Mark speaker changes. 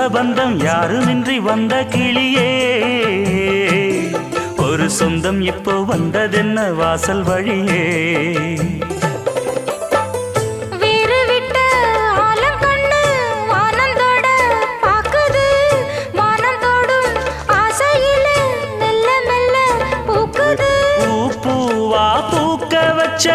Speaker 1: பந்தம் யாருமின்றி வந்த கிளியே ஒரு சொந்தம் இப்போ வந்ததென்ன வாசல் வழியே பூ பூவா பூக்க வச்ச